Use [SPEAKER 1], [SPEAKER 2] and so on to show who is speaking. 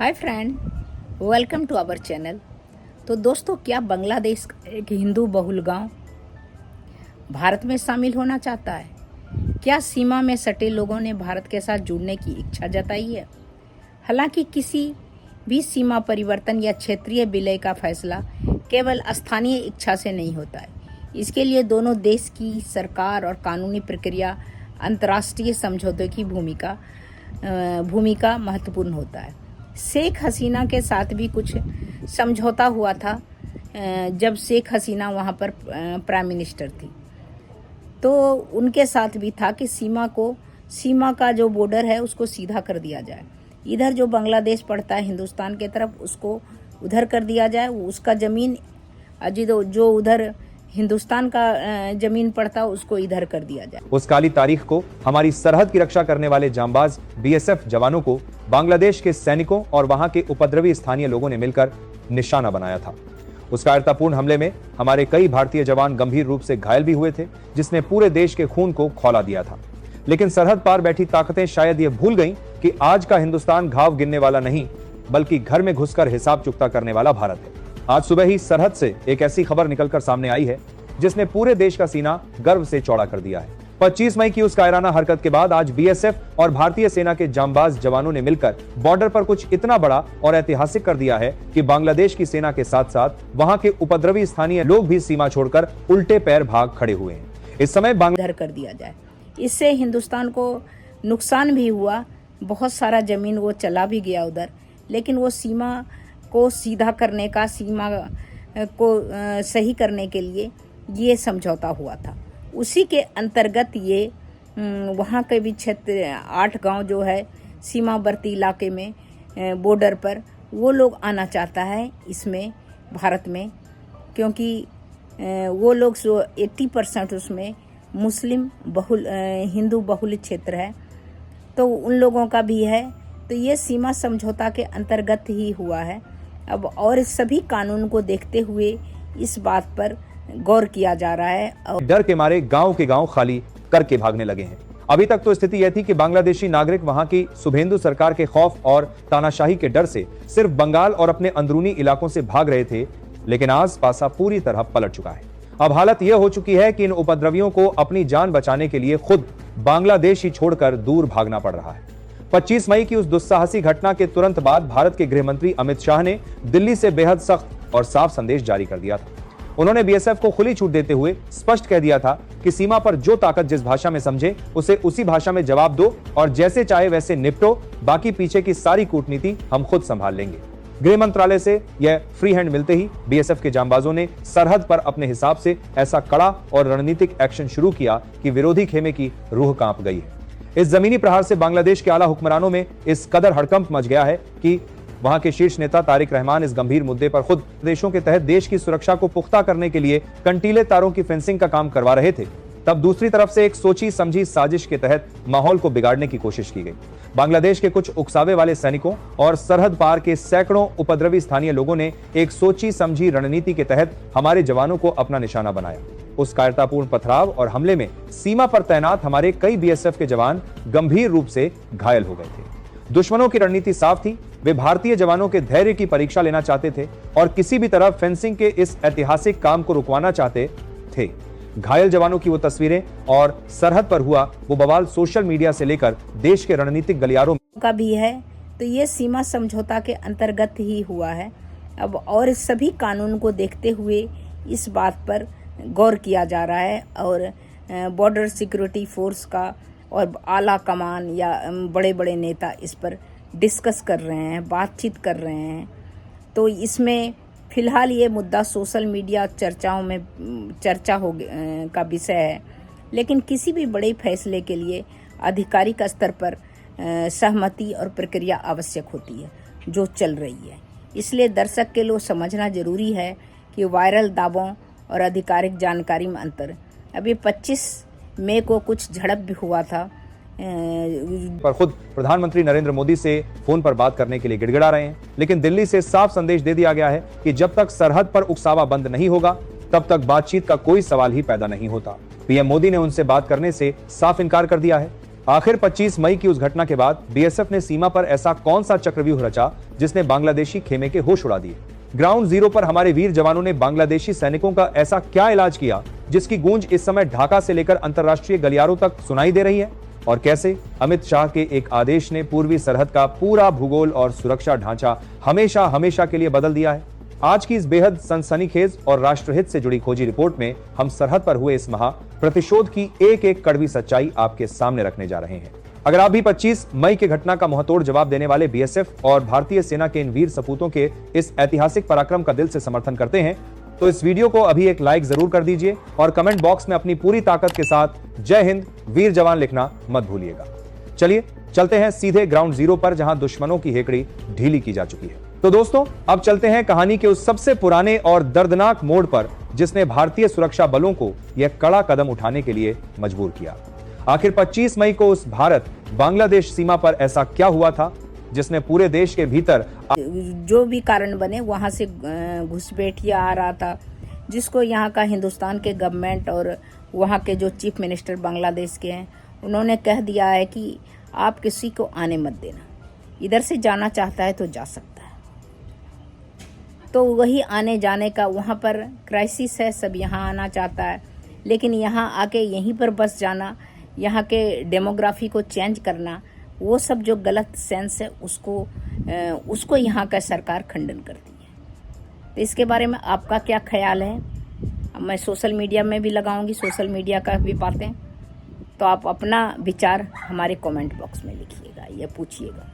[SPEAKER 1] Hi friend, welcome to our channel. तो दोस्तों, क्या बांग्लादेश एक हिंदू बहुल गांव भारत में शामिल होना चाहता है? क्या सीमा में सटे लोगों ने भारत के साथ जुड़ने की इच्छा जताई है? हालांकि किसी भी सीमा परिवर्तन या क्षेत्रीय विलय का फैसला केवल स्थानीय इच्छा से नहीं होता है। इसके लिए दोनों देश की सरकार और कानूनी प्रक्रिया, अंतर्राष्ट्रीय समझौते की भूमिका महत्वपूर्ण होता है। शेख हसीना के साथ भी कुछ समझौता हुआ था जब शेख हसीना वहाँ पर प्राइम मिनिस्टर थी, तो उनके साथ भी था कि सीमा का जो बॉर्डर है उसको सीधा कर दिया जाए। इधर जो बांग्लादेश पड़ता है हिंदुस्तान के तरफ, उसको उधर कर दिया जाए। उसका ज़मीन जो उधर हिंदुस्तान का जमीन पड़ता उसको इधर कर दिया जाए।
[SPEAKER 2] उस काली तारीख को हमारी सरहद की रक्षा करने वाले जांबाज बीएसएफ जवानों को बांग्लादेश के सैनिकों और वहां के उपद्रवी स्थानीय लोगों ने मिलकर निशाना बनाया था। उस कायरतापूर्ण हमले में हमारे कई भारतीय जवान गंभीर रूप से घायल भी हुए थे, जिसने पूरे देश के खून को खौला दिया था। लेकिन सरहद पार बैठी ताकतें शायद ये भूल गईं कि आज का हिंदुस्तान घाव गिनने वाला नहीं, बल्कि घर में घुसकर हिसाब चुकता करने वाला भारत है। आज सुबह ही सरहद से एक ऐसी खबर निकलकर सामने आई है जिसने पूरे देश का सीना गर्व से चौड़ा कर दिया है। 25 मई की उस कायराना हरकत के बाद आज बीएसएफ और भारतीय सेना के जांबाज जवानों ने मिलकर बॉर्डर पर कुछ इतना बड़ा और ऐतिहासिक कर दिया है कि बांग्लादेश की सेना के साथ साथ वहां के उपद्रवी स्थानीय लोग भी सीमा छोड़कर उल्टे पैर भाग खड़े हुए हैं। इस समय
[SPEAKER 1] इधर कर दिया जाए। इससे हिंदुस्तान को नुकसान भी हुआ, बहुत सारा जमीन वो चला भी गया उधर, लेकिन वो सीमा को सीधा करने का, सीमा को सही करने के लिए ये समझौता हुआ था। उसी के अंतर्गत ये वहाँ के भी क्षेत्र 8 गांव जो है सीमावर्ती इलाके में बॉर्डर पर, वो लोग आना चाहता है इसमें भारत में, क्योंकि वो लोग 80% उसमें मुस्लिम बहुल हिंदू बहुल क्षेत्र है, तो उन लोगों का भी है। तो ये सीमा समझौता के अंतर्गत ही हुआ है। अब और सभी कानून को देखते हुए इस बात पर गौर किया जा रहा है और
[SPEAKER 2] डर के मारे गांव के गांव खाली करके भागने लगे हैं। अभी तक तो स्थिति यह थी कि बांग्लादेशी नागरिक वहां की शुभेंदु सरकार के खौफ और तानाशाही के डर से सिर्फ बंगाल और अपने अंदरूनी इलाकों से भाग रहे थे, लेकिन आज पासा पूरी तरह पलट चुका है। अब हालत यह हो चुकी है कि इन उपद्रवियों को अपनी जान बचाने के लिए खुद बांग्लादेश ही छोड़कर दूर भागना पड़ रहा है। 25 मई की उस दुस्साहसी घटना के तुरंत बाद भारत के गृह मंत्री अमित शाह ने दिल्ली से बेहद सख्त और साफ संदेश जारी कर दिया था। उन्होंने बीएसएफ को खुली छूट देते हुए स्पष्ट कह दिया था कि सीमा पर जो ताकत जिस भाषा में समझे उसे उसी भाषा में जवाब दो और जैसे चाहे वैसे निपटो, बाकी पीछे की सारी कूटनीति हम खुद संभाल लेंगे। गृह मंत्रालय से यह फ्री हैंड मिलते ही बीएसएफ के जांबाजों ने सरहद पर अपने हिसाब से ऐसा कड़ा और रणनीतिक एक्शन शुरू किया कि विरोधी खेमे की रूह कांप गई है। इस जमीनी प्रहार से बांग्लादेश के आला हुक्मरानों में इस कदर हड़कंप मच गया है कि वहां के शीर्ष नेता तारिक रहमान इस गंभीर मुद्दे पर खुद देशों के तहत देश की सुरक्षा को पुख्ता करने के लिए कंटीले तारों की फेंसिंग का काम करवा रहे थे। तब दूसरी तरफ से एक सोची समझी साजिश के तहत माहौल को बिगाड़ने की कोशिश की गई। बांग्लादेश के कुछ उकसावे वाले सैनिकों और सरहद पार के सैकड़ों उपद्रवी स्थानीय लोगों ने एक सोची समझी रणनीति के तहत हमारे जवानों को अपना निशाना बनाया। उस कायरतापूर्ण पथराव और हमले में सीमा पर तैनात हमारे कई बीएसएफ के जवान गंभीर रूप से घायल हो गए थे। दुश्मनों की रणनीति साफ थी, वे भारतीय जवानों के धैर्य की परीक्षा लेना चाहते थे और किसी भी तरह फेंसिंग के इस ऐतिहासिक काम को रुकवाना चाहते थे। घायल जवानों की वो तस्वीरें और सरहद पर हुआ वो बवाल सोशल मीडिया से लेकर देश के रणनीतिक गलियारों
[SPEAKER 1] का भी है। तो ये सीमा समझौता के अंतर्गत ही हुआ है। अब और सभी कानून को देखते हुए इस बात पर गौर किया जा रहा है और बॉर्डर सिक्योरिटी फोर्स का और आला कमान या बड़े बड़े नेता इस पर डिस्कस कर रहे हैं, बातचीत कर रहे हैं। तो इसमें फिलहाल ये मुद्दा सोशल मीडिया चर्चाओं में चर्चा का विषय है, लेकिन किसी भी बड़े फैसले के लिए आधिकारिक स्तर पर सहमति और प्रक्रिया आवश्यक होती है जो चल रही है। इसलिए दर्शक के लिए समझना जरूरी है कि वायरल दावों और आधिकारिक जानकारी में अंतर। अभी 25 मई को कुछ झड़प भी हुआ था
[SPEAKER 2] पर खुद प्रधानमंत्री नरेंद्र मोदी से फोन पर बात करने के लिए गिड़गिड़ा रहे हैं, लेकिन दिल्ली से साफ संदेश दे दिया गया है कि जब तक सरहद पर उकसावा बंद नहीं होगा तब तक बातचीत का कोई सवाल ही पैदा नहीं होता। पीएम मोदी ने उनसे बात करने से साफ इनकार कर दिया है। आखिर 25 मई की उस घटना के बाद बीएसएफ ने सीमा पर ऐसा कौन सा चक्रव्यूह रचा जिसने बांग्लादेशी खेमे के होश उड़ा दिए। ग्राउंड जीरो पर हमारे वीर जवानों ने बांग्लादेशी सैनिकों का ऐसा क्या इलाज किया जिसकी गूंज इस समय ढाका से लेकर अंतर्राष्ट्रीय गलियारों तक सुनाई दे रही है, और कैसे अमित शाह के एक आदेश ने पूर्वी सरहद का पूरा भूगोल और सुरक्षा ढांचा हमेशा हमेशा के लिए बदल दिया है। आज की इस बेहद सनसनीखेज और राष्ट्रहित से जुड़ी खोजी रिपोर्ट में हम सरहद पर हुए इस महा प्रतिशोध की एक एक कड़वी सच्चाई आपके सामने रखने जा रहे हैं। अगर आप भी 25 मई की घटना का मुंहतोड़ जवाब देने वाले बीएसएफ और भारतीय सेना के इन वीर सपूतों के इस ऐतिहासिक पराक्रम का दिल से समर्थन करते हैं तो इस वीडियो को अभी एक लाइक जरूर कर दीजिए और कमेंट बॉक्स में अपनी पूरी ताकत के साथ जय हिंद वीर जवान लिखना मत भूलिएगा। चलिए चलते हैं सीधे ग्राउंड जीरो पर, जहां दुश्मनों की हेकड़ी ढीली की जा चुकी है। तो दोस्तों अब चलते हैं कहानी के उस सबसे पुराने और दर्दनाक मोड़ पर जिसने भारतीय सुरक्षा बलों को यह कड़ा कदम उठाने के लिए मजबूर किया। आखिर 25 मई को उस भारत बांग्लादेश सीमा पर ऐसा क्या हुआ था जिसने पूरे देश के भीतर
[SPEAKER 1] जो भी कारण बने वहां से घुसपैठिया आ रहा था, जिसको यहाँ का हिंदुस्तान के गवर्नमेंट और वहाँ के जो चीफ मिनिस्टर बांग्लादेश के हैं उन्होंने कह दिया है कि आप किसी को आने मत देना, इधर से जाना चाहता है तो जा सकता है। तो वही आने जाने का वहाँ पर क्राइसिस है, सब यहाँ आना चाहता है, लेकिन यहाँ आके यहीं पर बस जाना, यहाँ के डेमोग्राफी को चेंज करना, वो सब जो गलत सेंस है उसको यहाँ का सरकार खंडन करती है। तो इसके बारे में आपका क्या ख्याल है? मैं सोशल मीडिया में भी लगाऊंगी, सोशल मीडिया का भी बातें, तो आप अपना विचार हमारे कमेंट बॉक्स में लिखिएगा या पूछिएगा।